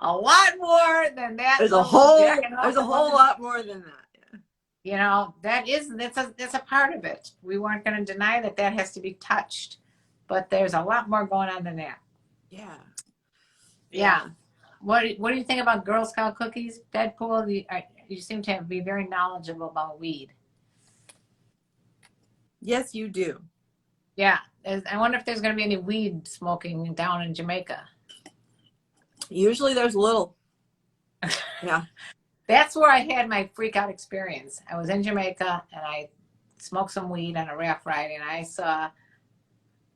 a lot more than that. There's a little whole jacking off that wasn't- lot more than that. You know, that's a part of it. We weren't going to deny that has to be touched, but there's a lot more going on than that. Yeah. Yeah. What do you think about Girl Scout cookies, Deadpool? You seem to be very knowledgeable about weed. Yes, you do. Yeah. I wonder if there's going to be any weed smoking down in Jamaica. Usually there's little. Yeah. That's where I had my freak out experience. I was in Jamaica and I smoked some weed on a raft ride, and I saw,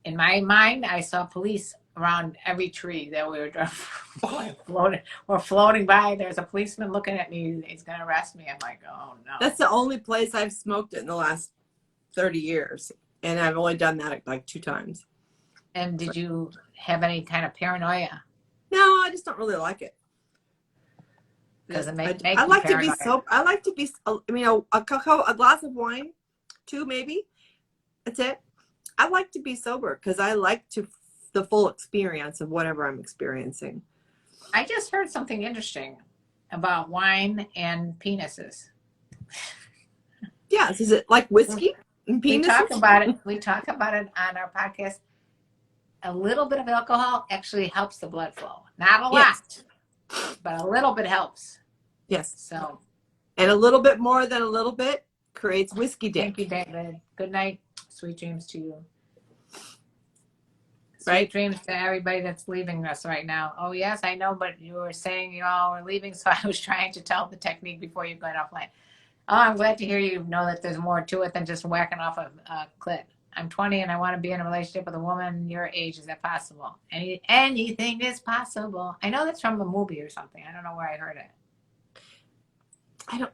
in my mind, police around every tree that we were floating by. There's a policeman looking at me. He's going to arrest me. I'm like, oh no. That's the only place I've smoked it in the last 30 years. And I've only done that like 2 times. And did you have any kind of paranoia? No, I just don't really like it. Because I like to be sober. I like to be, I mean, a glass of wine, 2 maybe. That's it. I like to be sober because I like the full experience of whatever I'm experiencing. I just heard something interesting about wine and penises. Yes. Is it like whiskey and penises? We talk about it on our podcast. A little bit of alcohol actually helps the blood flow. Not a lot, but a little bit helps. Yes. So. And a little bit more than a little bit creates whiskey dick. Thank you, David. Good night. Sweet dreams to you. Right? Sweet dreams to everybody that's leaving us right now. Oh, yes, I know, but you were saying you all were leaving, so I was trying to tell the technique before you got offline. Oh, I'm glad to hear you know that there's more to it than just whacking off a clit. I'm 20 and I want to be in a relationship with a woman your age. Is that possible? Anything is possible. I know that's from a movie or something. I don't know where I heard it. I don't,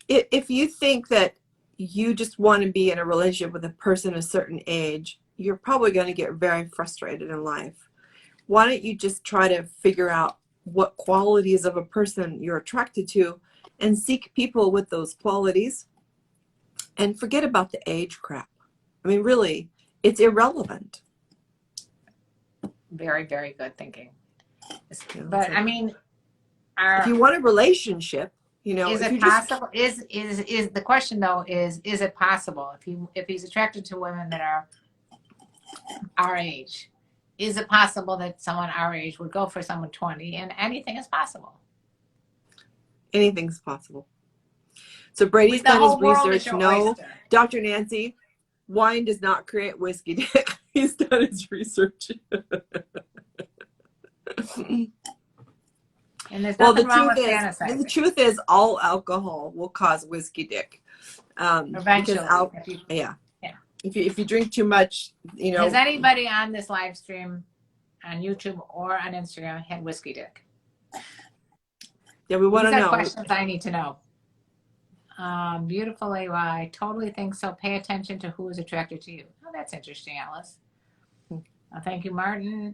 if you think that you just want to be in a relationship with a person a certain age, you're probably going to get very frustrated in life. Why don't you just try to figure out what qualities of a person you're attracted to and seek people with those qualities and forget about the age crap. I mean, really, it's irrelevant. Very, very good thinking. But I mean, if you want a relationship, is it possible? Is the question though? Is it possible if he's attracted to women that are our age? Is it possible that someone our age would go for someone 20? And anything is possible. Anything's possible. So Brady's done his research. No, oyster. Dr. Nancy, wine does not create whiskey dick. He's done his research. And there's nothing wrong with fantasizing. The truth is all alcohol will cause whiskey dick. Eventually. If you drink too much, Has anybody on this live stream on YouTube or on Instagram had whiskey dick? Yeah, we want to know. Questions I need to know. Beautiful AY. I totally think so. Pay attention to who is attracted to you. Oh, that's interesting, Alice. Thank you, Martin.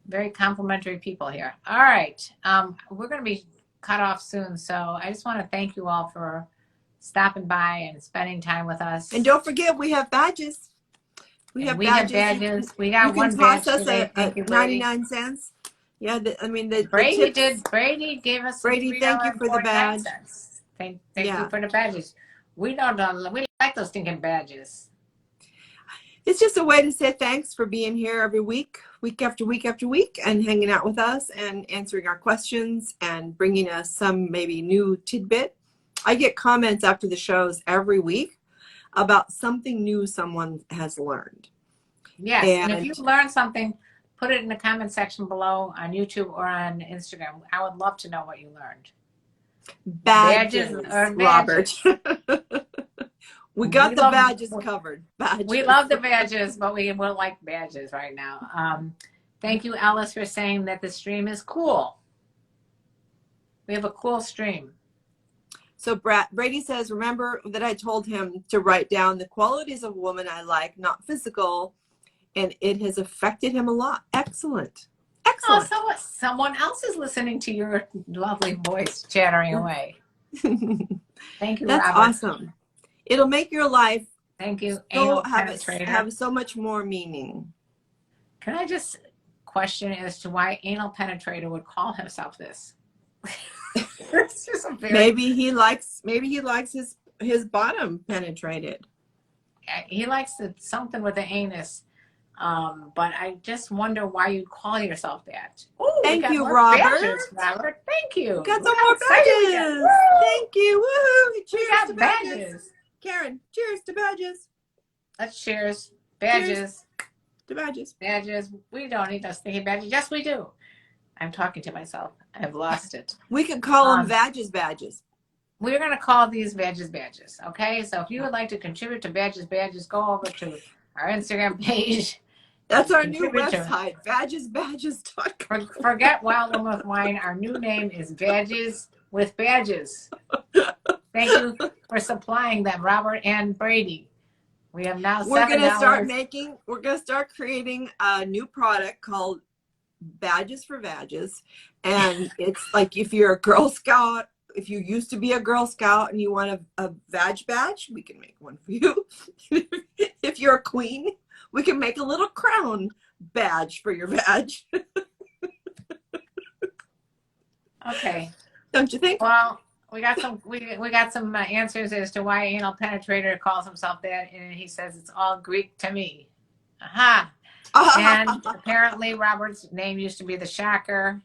Very complimentary people here. All right. We're going to be cut off soon. So I just want to thank you all for stopping by and spending time with us. And don't forget, we have badges. We have badges. We got one badge today. Thank you, 99 cents. Yeah, Brady gave us. Brady, thank you for the badge. Thank you for the badges. We like those stinking badges. It's just a way to say thanks for being here every week after week after week, and hanging out with us and answering our questions and bringing us some maybe new tidbit. I get comments after the shows every week about something new someone has learned. Yes, and if you've learned something, put it in the comment section below on YouTube or on Instagram. I would love to know what you learned. Badges Robert. We got the badges covered. Badges. We love the badges, but we will like badges right now. Thank you, Alice, for saying that the stream is cool. We have a cool stream. So Brady says, remember that I told him to write down the qualities of a woman I like, not physical, and it has affected him a lot. Excellent. Excellent. Oh, so someone else is listening to your lovely voice chattering away. Thank you, That's Robert. awesome. It'll make your life have so much more meaning. Can I just question as to why anal penetrator would call himself this. It's just a very, Maybe he likes his bottom penetrated. he likes something with the anus. But I just wonder why you call yourself that. Oh, Thank you, Robert. Badges, Robert. Thank you. We got some Look how more excited we get. badges. Woo! Thank you. Woohoo! We Cheers got to badges. badges. Karen, cheers to badges. Let's cheers. Badges. To badges. Badges. We don't need those stinky badges. Yes, we do. I'm talking to myself. I've lost it. We could call them badges. We're going to call these badges. Okay? So if you would like to contribute to badges, go over to our Instagram page. That's our new Contribute to- website, badges.com. Forget Wild Woman with Wine. Our new name is Badges with Badges. Thank you for supplying them, Robert and Brady. We have now We're $7. going to start creating a new product called Badges for Badges. And it's like if you're a Girl Scout, if you used to be a Girl Scout and you want a badge, we can make one for you. If you're a queen, we can make a little crown badge for your badge. Okay. Don't you think? Well, we got some answers as to why anal penetrator calls himself that, and he says it's all Greek to me. Aha. And apparently Robert's name used to be the Shocker,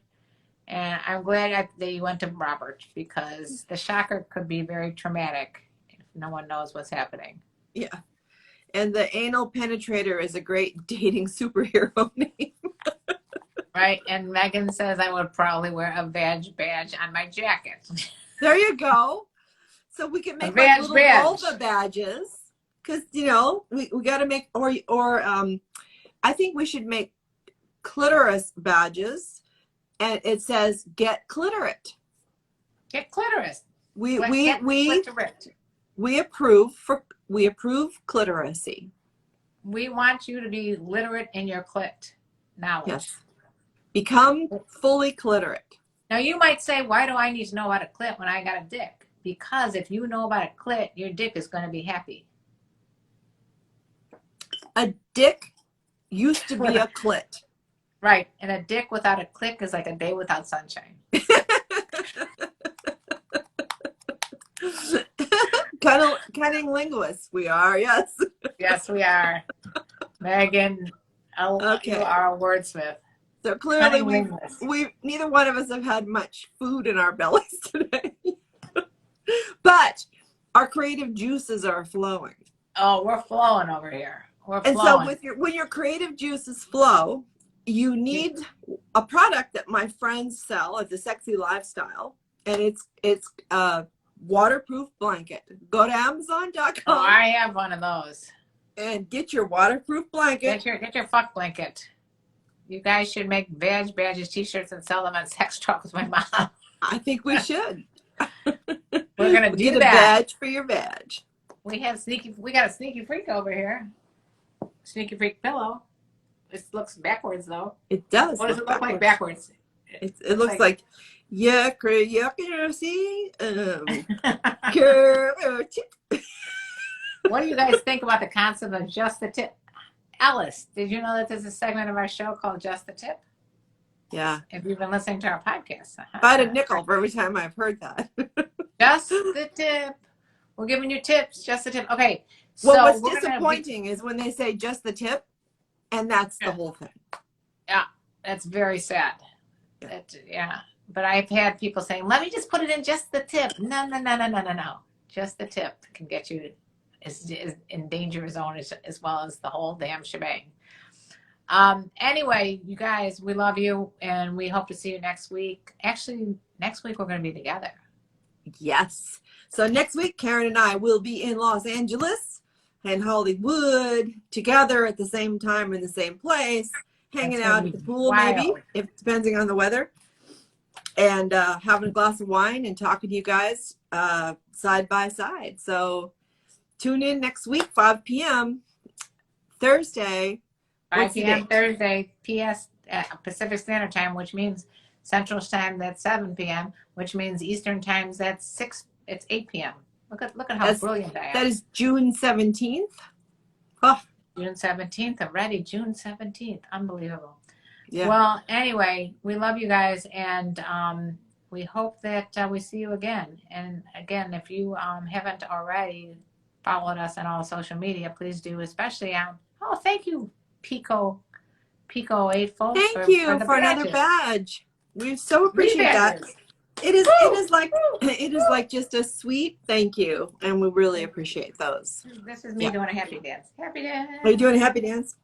and I'm glad that you went to Robert, because the Shocker could be very traumatic if no one knows what's happening. Yeah. And the anal penetrator is a great dating superhero name. Right, and Megan says I would probably wear a badge on my jacket. There you go. So we can make like little vulva badges, because we got to make or I think we should make clitoris badges, and it says get clitorit. Get clitoris. We approve clitoracy. We want you to be literate in your clit knowledge. Yes. Become fully clitorit. Now you might say, why do I need to know about a clit when I got a dick? Because if you know about a clit, your dick is going to be happy. A dick used to be a clit. Right. And a dick without a clit is like a day without sunshine. Cunning linguists we are, yes. Yes, we are. Megan, Okay. You are a wordsmith. So clearly we neither one of us have had much food in our bellies today. But our creative juices are flowing. Oh, we're flowing over here. And so when your creative juices flow, you need a product that my friends sell at the Sexy Lifestyle, and it's a waterproof blanket. Go to Amazon.com. Oh, I have one of those. And get your waterproof blanket. Get your fuck blanket. You guys should make badges, t-shirts, and sell them on Sex Talk with my mom. I think we should. We're gonna get do a that. badge for your badge. We got a sneaky freak over here. Sneaky freak pillow. It looks backwards though. It does. What does it look like backwards? It looks like see. What do you guys think about the concept of just the tip? Alice, did you know that there's a segment of our show called Just the Tip? Yeah. If you've been listening to our podcast. If I had a nickel for every time I've heard that. Just the tip. We're giving you tips. Just the tip. Okay. Well, what's disappointing is when they say just the tip, and that's the whole thing. Yeah, that's very sad. Yeah. But I've had people saying, let me just put it in just the tip. No. Just the tip can get you is in danger zone as well as the whole damn shebang. Anyway, you guys, we love you, and we hope to see you next week. Actually, next week we're going to be together. Yes. So next week, Karen and I will be in Los Angeles and Hollywood together at the same time in the same place, hanging out at the pool, maybe, if depending on the weather, and having a glass of wine and talking to you guys side by side. So tune in next week, 5 p.m. Thursday. 5 p.m. Thursday, Pacific Standard Time, which means Central Time, that's 7 p.m., which means Eastern Time, that's 8 p.m. Look at how brilliant I am. That is June 17th. Oh. June 17th already, June 17th. Unbelievable. Yeah. Well, anyway, we love you guys, and we hope that we see you again. And again, if you haven't already followed us on all social media, please do, especially on. Oh, thank you, Pico 8 folks, Thank you the for another badges. badge. We so 3 appreciate that. badges. It is like just a sweet thank you, and we really appreciate those. This is me Yeah. doing a happy dance. Happy dance. Are you doing a happy dance?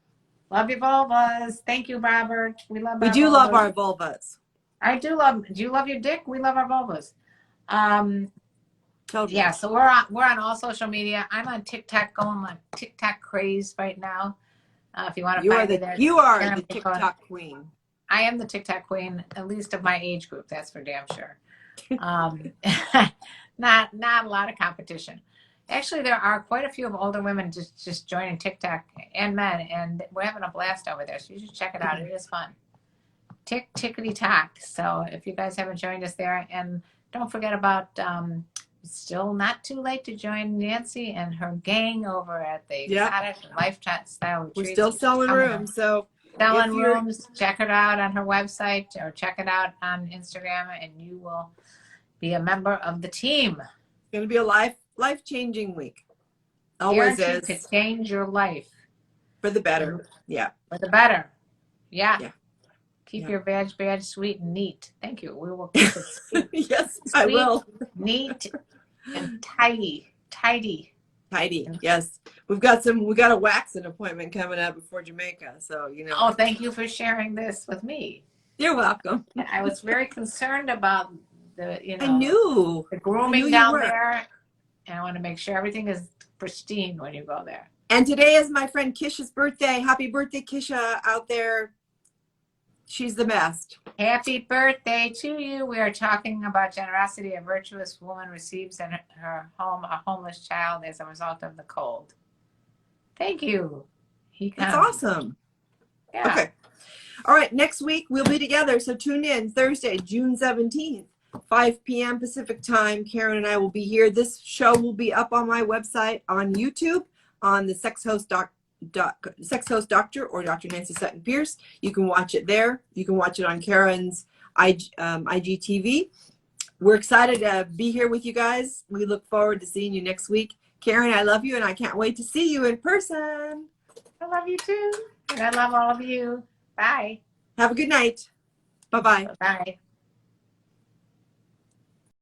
Love your vulvas. Thank you, Robert. We love. We our do vulvas. love our vulvas. I do love. Do you love your dick? We love our vulvas. Totally. Yeah. So we're on all social media. I'm on TikTok, going like TikTok craze right now. If you want to find me there, you are Karen the TikTok queen. I am the TikTok queen, at least of my age group. That's for damn sure. Not a lot of competition. Actually, there are quite a few of older women just joining TikTok, and men, and we're having a blast over there. So you should check it out. It is fun. Tickety tock. So if you guys haven't joined us there, and don't forget about it's still not too late to join Nancy and her gang over at the Exotic Lifestyle Retreats. We're still selling rooms, so selling rooms. Check it out on her website or check it out on Instagram, and you will be a member of the team. It's going to be a life-changing week. Always Guaranteed is. to change your life For the better. Yeah. For the better. Yeah. Keep Yeah. your badge sweet and neat. Thank you. We will keep it sweet. Yes, sweet, I will. Neat and tidy. Tidy. Yes. We got a waxing appointment coming up before Jamaica, so you know. Oh, thank you for sharing this with me. You're welcome. I was very concerned about the the grooming down there, and I want to make sure everything is pristine when you go there. And today is my friend Kisha's birthday. Happy birthday, Kisha, out there. She's the best. Happy birthday to you. We are talking about generosity. A virtuous woman receives in her home a homeless child as a result of the cold. Thank you. That's awesome. Yeah. Okay. All right. Next week we'll be together. So tune in Thursday, June 17th, 5 p.m. Pacific time. Karen and I will be here. This show will be up on my website on YouTube on the Sex Host Doctor or Dr. Nancy Sutton Pierce. You can watch it there. You can watch it on Karen's IGTV. We're excited to be here with you guys. We look forward to seeing you next week. Karen, I love you, and I can't wait to see you in person. I love you too. And I love all of you. Bye. Have a good night. Bye-bye. Bye.